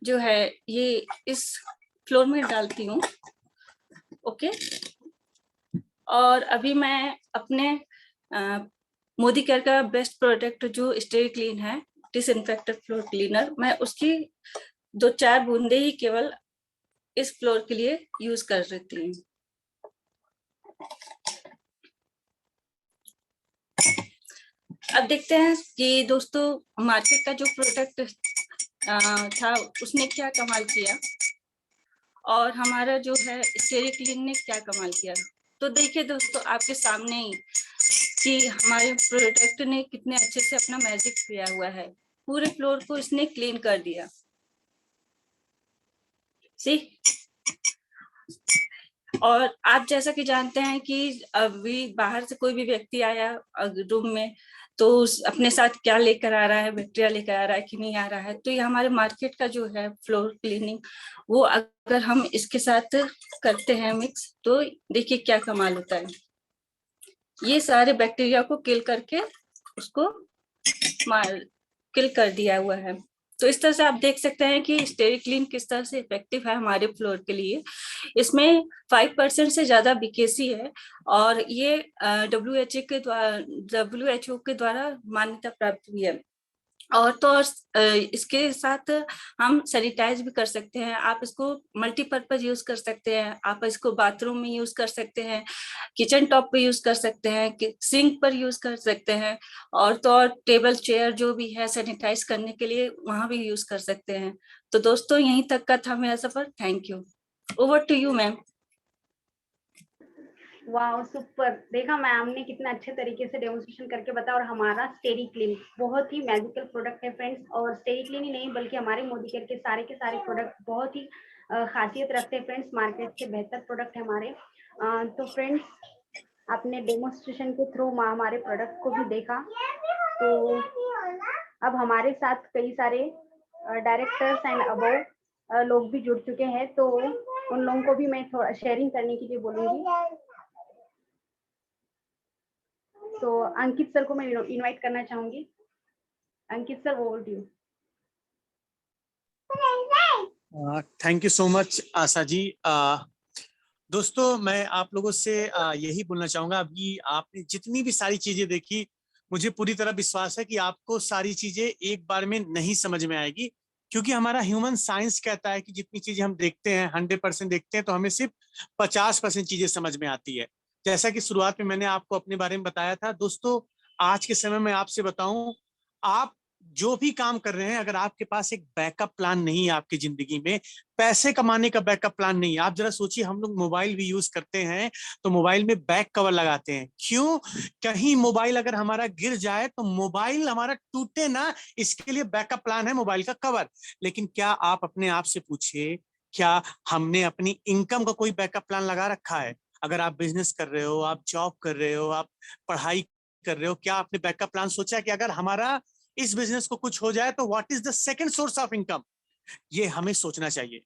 Speaker 5: जो है ये इस फ्लोर में डालती हूँ। ओके, और अभी मैं अपने मोदी केयर का बेस्ट प्रोडक्ट जो स्टेरी क्लीन है, डिसइंफेक्टेड फ्लोर क्लीनर, मैं उसकी 2-4 बूंदे ही केवल इस फ्लोर के लिए यूज कर रही हूँ। अब देखते हैं कि दोस्तों मार्केट का जो प्रोडक्ट था उसने क्या कमाल किया और हमारा जो है स्टेरी क्लीन ने क्या कमाल किया। तो देखिए दोस्तों आपके सामने ही कि हमारे प्रोडक्ट ने कितने अच्छे से अपना मैजिक किया हुआ है। पूरे फ्लोर को इसने क्लीन कर दिया। सी, और आप जैसा कि जानते हैं कि अभी बाहर से कोई भी व्यक्ति आया रूम में तो अपने साथ क्या लेकर आ रहा है, बैक्टीरिया लेकर आ रहा है कि नहीं आ रहा है। तो ये हमारे मार्केट का जो है फ्लोर क्लीनिंग, वो अगर हम इसके साथ करते हैं मिक्स, तो देखिए क्या कमाल होता है। ये सारे बैक्टीरिया को किल करके उसको किल कर दिया हुआ है। तो इस तरह से आप देख सकते हैं कि स्टेरी क्लीन किस तरह से इफेक्टिव है हमारे फ्लोर के लिए। इसमें 5% से ज्यादा बीकेसी है और ये WHO के द्वारा मान्यता प्राप्त हुई है। और तो और इसके साथ हम सैनिटाइज भी कर सकते हैं। आप इसको मल्टीपर्पज यूज कर सकते हैं। आप इसको बाथरूम में यूज कर सकते हैं, किचन टॉप पे यूज कर सकते हैं, सिंक पर यूज कर सकते हैं, और तो और टेबल चेयर जो भी है सैनिटाइज करने के लिए वहां भी यूज कर सकते हैं। तो दोस्तों यहीं तक का था मेरा सफर। Thank you. Over to you ma'am.
Speaker 1: वाह, सुपर। देखा मैम ने कितना अच्छे तरीके से डेमोन्स्ट्रेशन करके बताया। और हमारा स्टेरी क्लीन बहुत ही मैजिकल प्रोडक्ट है फ्रेंड्स। और स्टेरी क्लीन ही नहीं बल्कि हमारे मोदी केयर के सारे प्रोडक्ट बहुत ही खासियत रखते हैं फ्रेंड्स। मार्केट से बेहतर प्रोडक्ट है हमारे। तो फ्रेंड्स आपने डेमोन्स्ट्रेशन के थ्रू हमारे प्रोडक्ट को भी देखा। तो अब हमारे साथ कई सारे डायरेक्टर्स एंड अबव लोग भी जुड़ चुके हैं, तो उन लोगों को भी मैं थोड़ा शेयरिंग करने के लिए बोलूंगी। तो अंकित सर को मैं इनवाइट करना चाहूंगी। Ankit sir, over to you.
Speaker 2: Thank you so much Asha ji. दोस्तों मैं आप लोगों से यही बोलना चाहूंगा, अभी आपने जितनी भी सारी चीजें देखी, मुझे पूरी तरह विश्वास है कि आपको सारी चीजें एक बार में नहीं समझ में आएगी, क्योंकि हमारा ह्यूमन साइंस कहता है कि जितनी चीजें हम देखते हैं 100% देखते हैं तो हमें सिर्फ 50% चीजें समझ में आती है। जैसा कि शुरुआत में मैंने आपको अपने बारे में बताया था। दोस्तों आज के समय में आपसे बताऊं, आप जो भी काम कर रहे हैं, अगर आपके पास एक बैकअप प्लान नहीं है आपकी जिंदगी में, पैसे कमाने का बैकअप प्लान नहीं है। आप जरा सोचिए, हम लोग मोबाइल भी यूज करते हैं तो मोबाइल में बैक कवर लगाते हैं। क्यों? कहीं मोबाइल अगर हमारा गिर जाए तो मोबाइल हमारा टूटे ना, इसके लिए बैकअप प्लान है मोबाइल का कवर। लेकिन क्या आप अपने आप से पूछिए, क्या हमने अपनी इनकम का कोई बैकअप प्लान लगा रखा है? अगर आप बिजनेस कर रहे हो, आप जॉब कर रहे हो, आप पढ़ाई कर रहे हो, क्या आपने बैकअप प्लान सोचा कि अगर हमारा इस बिजनेस को कुछ हो जाए तो what is the second source of income? ये हमें सोचना चाहिए।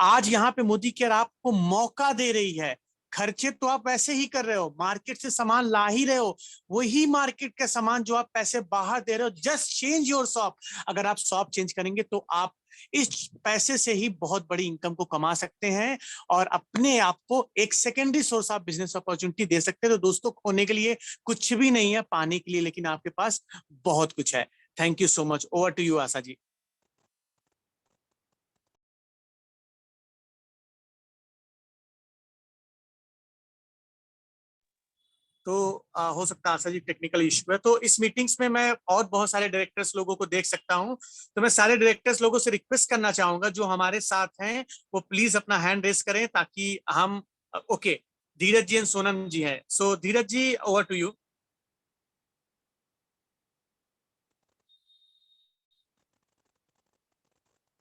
Speaker 2: आज यहाँ पे मोदी केयर आपको मौका दे रही है। खर्चे तो आप वैसे ही कर रहे हो, मार्केट से सामान ला ही रहे हो, वही मार्केट का सामान जो आप पैसे बाहर दे रहे हो। Just change your shop. अगर आप शॉप चेंज करेंगे तो आप इस पैसे से ही बहुत बड़ी इनकम को कमा सकते हैं और अपने आप को एक secondary source of business opportunity दे सकते हैं। तो दोस्तों खोने के लिए कुछ भी नहीं है, पाने के लिए लेकिन आपके पास बहुत कुछ है। Thank you so much. Over to you Asha ji. तो हो सकता है आशा जी टेक्निकल इश्यू है। तो इस मीटिंग्स में मैं और बहुत सारे डायरेक्टर्स लोगों को देख सकता हूं, तो मैं सारे डायरेक्टर्स लोगों से रिक्वेस्ट करना चाहूंगा जो हमारे साथ हैं वो प्लीज अपना हैंड रेस करें ताकि हम ओके, धीरज जी एंड सोनम जी हैं। So Dheeraj ji, over to you.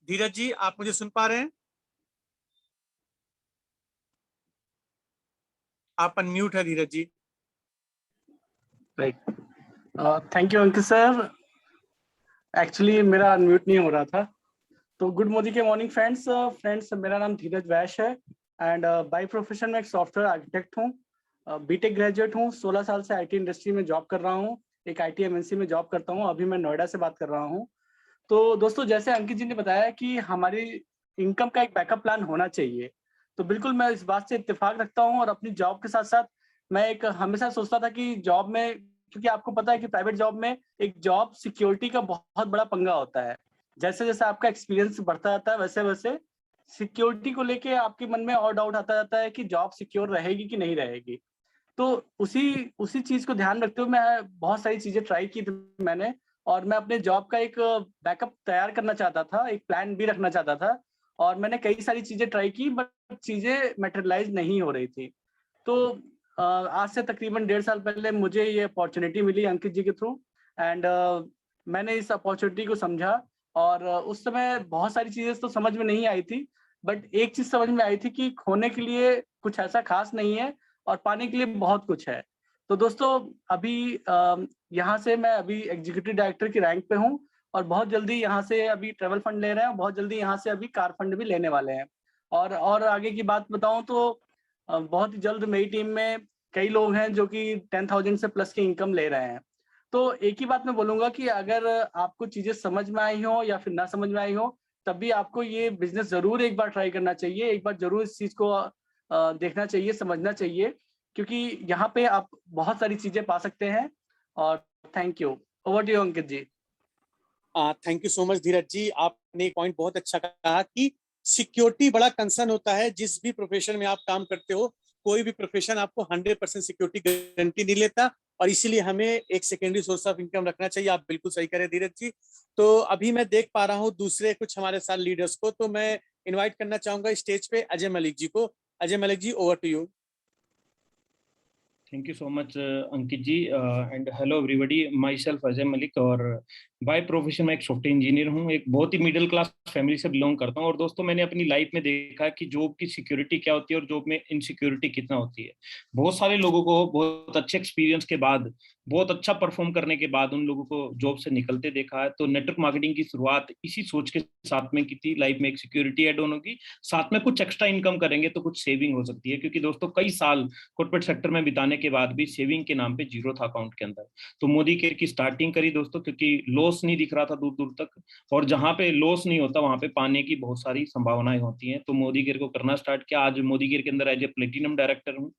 Speaker 2: Dheeraj ji, आप मुझे सुन पा रहे हैं? आप अनम्यूट है Dheeraj ji.
Speaker 6: Right, thank you Ankit sir. Actually मेरा अनम्यूट नहीं हो रहा था। तो गुड मोदी के मॉर्निंग फ्रेंड्स, मेरा नाम धीरज वैश है एंड बाय प्रोफेशन में एक सॉफ्टवेयर आर्किटेक्ट हूँ। बीटेक ग्रेजुएट हूँ, 16 साल से आईटी इंडस्ट्री में जॉब कर रहा हूँ। एक आईटी एमएनसी में जॉब करता हूँ। अभी मैं नोएडा से बात कर रहा हूँ। तो दोस्तों, जैसे अंकित जी ने बताया कि हमारी इनकम का एक बैकअप प्लान होना चाहिए, तो बिल्कुल मैं इस बात से इत्तेफाक रखता हूँ। और अपनी जॉब के साथ साथ मैं एक हमेशा सोचता था कि जॉब में, क्योंकि आपको पता है कि प्राइवेट जॉब में एक जॉब सिक्योरिटी का बहुत बड़ा पंगा होता है। जैसे जैसे आपका एक्सपीरियंस बढ़ता जाता है, वैसे वैसे सिक्योरिटी को लेके आपके मन में और डाउट आता जाता है कि जॉब सिक्योर रहेगी कि नहीं रहेगी। तो उसी उसी चीज को ध्यान रखते हुए मैं बहुत सारी चीजें ट्राई की थी मैंने। और मैं अपने जॉब का एक बैकअप तैयार करना चाहता था, एक प्लान भी रखना चाहता था। और मैंने कई सारी चीजें ट्राई की, बट चीजें मटेरियलाइज नहीं हो रही थी। तो आज से तकरीबन 1.5 साल पहले मुझे ये अपॉर्चुनिटी मिली अंकित जी के थ्रू। एंड मैंने इस अपॉर्चुनिटी को समझा। और उस समय बहुत सारी चीजें तो समझ में नहीं आई थी, बट एक चीज समझ में आई थी कि खोने के लिए कुछ ऐसा खास नहीं है और पाने के लिए बहुत कुछ है। तो दोस्तों, अभी यहाँ से मैं अभी एग्जीक्यूटिव डायरेक्टर की रैंक पे हूँ और बहुत जल्दी यहाँ से अभी ट्रेवल फंड ले रहे हैं और बहुत जल्दी यहाँ से अभी कार फंड भी लेने वाले हैं। और आगे की बात बताऊं तो बहुत ही जल्द मेरी टीम में कई लोग हैं जो कि 10,000 से प्लस की इनकम ले रहे हैं। तो एक ही बात मैं बोलूंगा कि अगर आपको चीजें समझ में आई हो या फिर ना समझ में आई हो, तब भी आपको ये बिजनेस जरूर एक बार ट्राई करना चाहिए। एक बार जरूर इस चीज को देखना चाहिए, समझना चाहिए, क्योंकि यहाँ पे आप बहुत सारी चीजें पा सकते हैं। और thank you. Over to you Ankit ji.
Speaker 2: Thank you so much Dheeraj ji. आपने एक पॉइंट बहुत अच्छा कहा कि सिक्योरिटी बड़ा कंसर्न होता है। जिस भी प्रोफेशन में आप काम करते हो, कोई भी प्रोफेशन आपको 100% सिक्योरिटी गारंटी नहीं लेता, और इसीलिए हमें एक सेकेंडरी सोर्स ऑफ इनकम रखना चाहिए। आप बिल्कुल सही करें धीरज जी। तो अभी मैं देख पा रहा हूँ दूसरे कुछ हमारे साथ लीडर्स को, तो मैं इन्वाइट करना चाहूंगा स्टेज पे अजय मलिक जी को। Ajay Malik ji, over to you.
Speaker 7: Thank you so much Ankit ji and hello everybody. Myself Ajay Malik और बाय प्रोफेशन में एक सॉफ्टवेयर इंजीनियर हूँ। एक बहुत ही मिडिल क्लास फैमिली से बिलोंग करता हूँ। और दोस्तों, मैंने अपनी लाइफ में देखा कि जॉब की सिक्योरिटी क्या होती है और जॉब में इनसिक्योरिटी कितना होती है। बहुत सारे लोगों को बहुत अच्छे एक्सपीरियंस के बाद, बहुत अच्छा परफॉर्म करने के बाद उन लोगों को जॉब से निकलते देखा है। तो नेटवर्क मार्केटिंग की शुरुआत इसी सोच के साथ में की थी, लाइफ में एक सिक्योरिटी एड ऑन होगी, साथ में कुछ एक्स्ट्रा इनकम करेंगे तो कुछ सेविंग हो सकती है। क्योंकि दोस्तों, कई साल कॉर्पोरेट सेक्टर में बिताने के बाद भी सेविंग के नाम पे जीरो था अकाउंट के अंदर। तो मोदी केयर की स्टार्टिंग करी दोस्तों, क्योंकि लॉस नहीं दिख रहा था दूर दूर तक, और जहां पे लॉस नहीं होता वहां पे पाने की बहुत सारी संभावनाएं होती हैं। तो मोदी केयर को करना स्टार्ट किया। आज मोदी केयर के अंदर एज ए प्लेटिनम डायरेक्टर हूँ।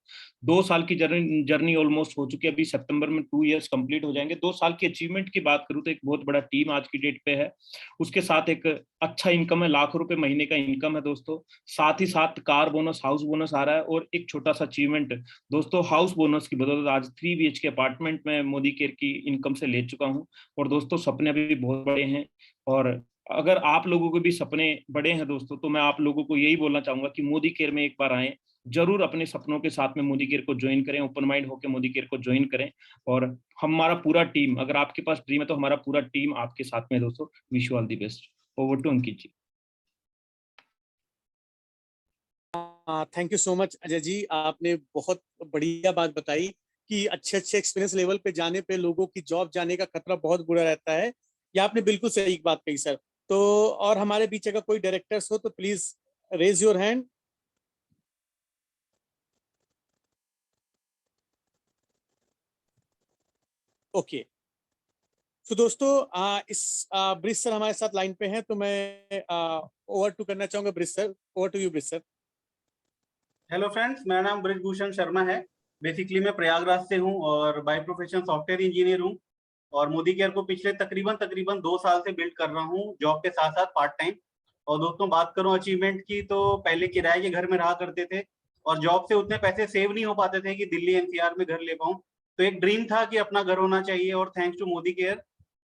Speaker 7: 2 साल की जर्नी ऑलमोस्ट हो चुकी है। अभी सितंबर में 2 इयर्स कंप्लीट हो जाएंगे। 2 साल की अचीवमेंट की बात करूँ तो एक बहुत बड़ा टीम आज की डेट पे है। उसके साथ एक अच्छा इनकम है, लाखों रुपए महीने का इनकम है दोस्तों। साथ ही साथ कार बोनस, हाउस बोनस आ रहा है। और एक छोटा सा अचीवमेंट दोस्तों, हाउस बोनस की बदौलत आज 3 BHK अपार्टमेंट में मोदी केयर की इनकम से ले चुका हूँ। और दोस्तों, सपने अभी भी बहुत बड़े हैं। और अगर आप लोगों के भी सपने बड़े हैं दोस्तों, तो मैं आप लोगों को यही बोलना चाहूंगा कि मोदी केयर में एक बार आए, जरूर अपने सपनों के साथ में मोदी केयर को ज्वाइन करें, ओपन माइंड होकर मोदी केयर को ज्वाइन करें। और हमारा पूरा टीम, अगर आपके पास ड्रीम है तो हमारा पूरा टीम आपके साथ में दोस्तों। Wish you all the best. Over to Ankit ji.
Speaker 2: Thank you so much Ajay ji. आपने बहुत बढ़िया बात बताई कि अच्छे अच्छे एक्सपीरियंस लेवल पे जाने पे लोगों की जॉब जाने का खतरा बहुत बुरा रहता है। ये आपने बिल्कुल सही बात कही सर। तो और हमारे बीच अगर कोई डायरेक्टर्स हो तो please raise your hand. Okay, तो दोस्तों इस ब्रिज सर हमारे साथ लाइन पे हैं, तो मैं ओवर टू करना चाहूंगा Brij sir. Over to you Brij sir.
Speaker 3: Hello friends, मेरा नाम ब्रिजभूषण शर्मा है। बेसिकली मैं प्रयागराज से हूँ और बाय प्रोफेशन सॉफ्टवेयर इंजीनियर हूँ। और मोदी केयर को पिछले तकरीबन 2 साल से बिल्ड कर रहा हूँ, जॉब के साथ साथ पार्ट टाइम। और दोस्तों, बात करूँ अचीवमेंट की, तो पहले किराए के घर में रहा करते थे और जॉब से उतने पैसे सेव नहीं हो पाते थे कि दिल्ली NCR में घर ले पाऊँ। तो एक ड्रीम था कि अपना घर होना चाहिए। और थैंक्स टू मोदी केयर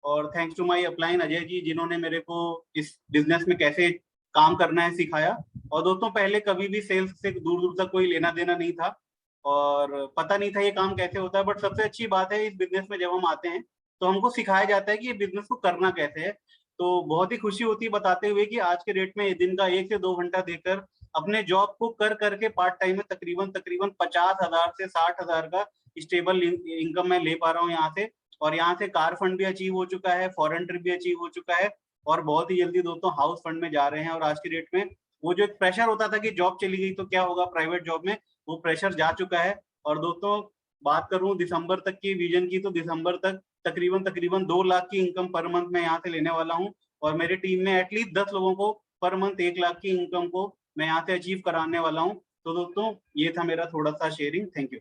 Speaker 3: और thanks to my upline Ajay ji, जिन्होंने मेरे को इस बिजनेस में कैसे काम करना है सिखाया। और दोस्तों, पहले कभी भी सेल्स से दूर दूर तक कोई लेना देना नहीं था और पता नहीं था ये काम कैसे होता है। बट सबसे अच्छी बात है, इस बिजनेस में जब हम आते हैं तो हमको सिखाया जाता है कि ये बिजनेस को करना कैसे है। तो बहुत ही खुशी होती है बताते हुए कि आज के डेट में दिन का 1 से 2 घंटा देकर अपने जॉब को कर करके पार्ट टाइम में तकरीबन 50,000 से 60,000 का स्टेबल इनकम मैं ले पा रहा हूँ यहाँ से। और यहाँ से कार फंड भी अचीव हो चुका है, फॉरेन ट्रिप भी अचीव हो चुका है और बहुत ही जल्दी दोस्तों हाउस फंड में जा रहे हैं। और आज की डेट में वो जो एक प्रेशर होता था कि जॉब चली गई तो क्या होगा प्राइवेट जॉब में, वो प्रेशर जा चुका है। और दोस्तों बात करूं दिसंबर तक की विजन की, तो दिसंबर तक तकरीबन 2 लाख की इनकम पर मंथ मैं यहाँ से लेने वाला हूँ और मेरी टीम में एटलीस्ट 10 लोगों को पर मंथ 1 लाख की इनकम को मैं यहाँ से अचीव कराने वाला हूँ। तो दोस्तों ये था मेरा थोड़ा सा sharing. Thank you.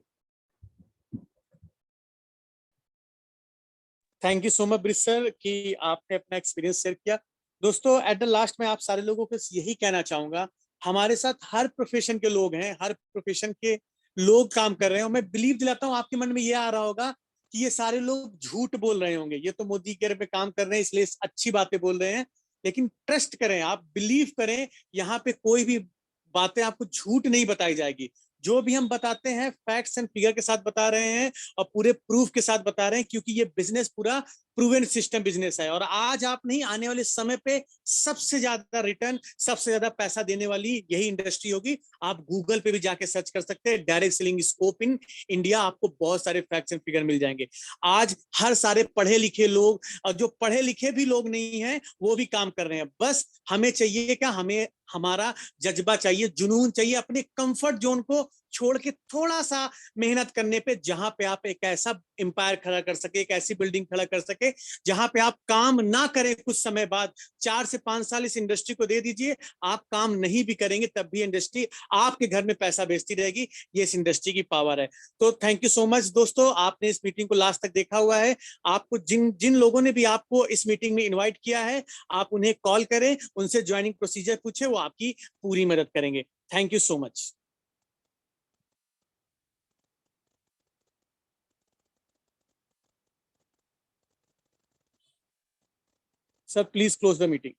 Speaker 2: Thank you so much bridge sir कि आपने अपना एक्सपीरियंस शेयर किया। दोस्तों एट द लास्ट मैं आप सारे लोगों को यही कहना चाहूंगा, हमारे साथ हर प्रोफेशन के लोग हैं, हर प्रोफेशन के लोग काम कर रहे हैं और मैं बिलीव दिलाता हूँ आपके मन में ये आ रहा होगा कि ये सारे लोग झूठ बोल रहे होंगे, ये तो मोदी केयर पे काम कर रहे हैं इसलिए अच्छी बातें बोल रहे हैं। लेकिन ट्रस्ट करें, आप बिलीव करें, यहाँ पे कोई भी बातें आपको झूठ नहीं बताई जाएगी। जो भी हम बताते हैं फैक्ट्स एंड फिगर के साथ बता रहे हैं और पूरे प्रूफ के साथ बता रहे हैं, क्योंकि ये बिजनेस पूरा प्रूवन सिस्टम बिजनेस है। और आज आप नहीं, आने वाले समय पे सबसे ज्यादा रिटर्न, सबसे ज्यादा पैसा देने वाली यही इंडस्ट्री होगी। आप गूगल पे भी जाके सर्च कर सकते हैं, direct selling scope in India, आपको बहुत सारे फैक्ट्स एंड फिगर मिल जाएंगे। आज हर सारे पढ़े लिखे लोग और जो पढ़े लिखे भी लोग नहीं है वो भी काम कर रहे हैं। बस हमें चाहिए क्या, हमें हमारा जज्बा चाहिए, जुनून चाहिए, अपने कंफर्ट जोन को छोड़ के थोड़ा सा मेहनत करने पे, जहां पे आप एक ऐसा एम्पायर खड़ा कर सके, एक ऐसी बिल्डिंग खड़ा कर सके जहां पे आप काम ना करें कुछ समय बाद। 4 से 5 साल इस इंडस्ट्री को दे दीजिए, आप काम नहीं भी करेंगे तब भी इंडस्ट्री आपके घर में पैसा बेचती रहेगी। ये इस इंडस्ट्री की पावर है। तो थैंक यू सो मच दोस्तों, आपने इस मीटिंग को लास्ट तक देखा हुआ है। आपको जिन जिन लोगों ने भी आपको इस मीटिंग में इन्वाइट किया है, आप उन्हें कॉल करें, उनसे ज्वाइनिंग प्रोसीजर पूछे, वो आपकी पूरी मदद करेंगे। Thank you so much. Sir, please close the meeting.